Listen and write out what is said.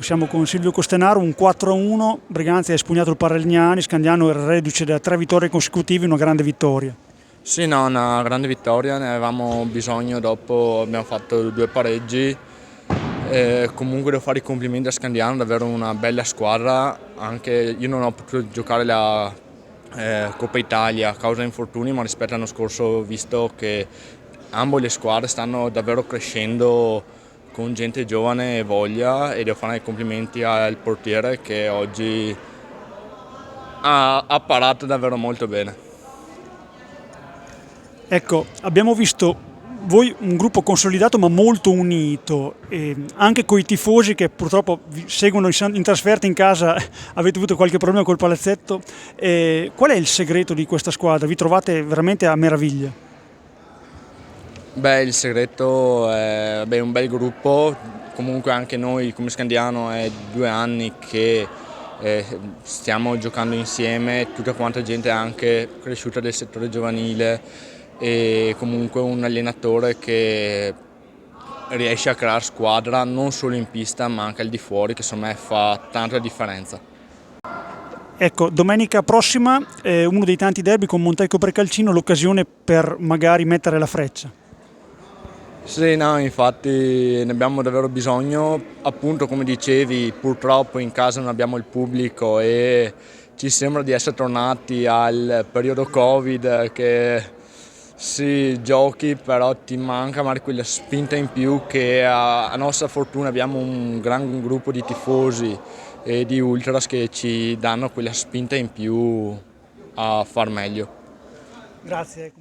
Siamo con Silvio Costenaro, un 4-1, Briganza ha espugnato il Parelliani, Scandiano era reduce da 3 vittorie consecutive, una grande vittoria. Sì, no, una grande vittoria, ne avevamo bisogno, dopo abbiamo fatto 2 pareggi. Comunque devo fare i complimenti a Scandiano, davvero una bella squadra. Anche io non ho potuto giocare la Coppa Italia a causa di infortuni, ma rispetto all'anno scorso ho visto che ambo le squadre stanno davvero crescendo con gente giovane e voglia, e devo fare i complimenti al portiere che oggi ha parato davvero molto bene. Ecco, abbiamo visto voi un gruppo consolidato ma molto unito, e anche con i tifosi che purtroppo vi seguono in trasferta in casa, avete avuto qualche problema col palazzetto. Qual è il segreto di questa squadra? Vi trovate veramente a meraviglia? Beh, il segreto è un bel gruppo, comunque anche noi come Scandiano è 2 anni che stiamo giocando insieme, tutta quanta gente anche cresciuta del settore giovanile, e comunque un allenatore che riesce a creare squadra non solo in pista ma anche al di fuori, che secondo me fa tanta differenza. Ecco, domenica prossima, uno dei tanti derby con Montecco Precalcino, l'occasione per magari mettere la freccia. Sì, no, infatti ne abbiamo davvero bisogno, appunto come dicevi, purtroppo in casa non abbiamo il pubblico e ci sembra di essere tornati al periodo Covid, che sì, giochi però ti manca magari quella spinta in più, che a nostra fortuna abbiamo un gran gruppo di tifosi e di ultras che ci danno quella spinta in più a far meglio. Grazie.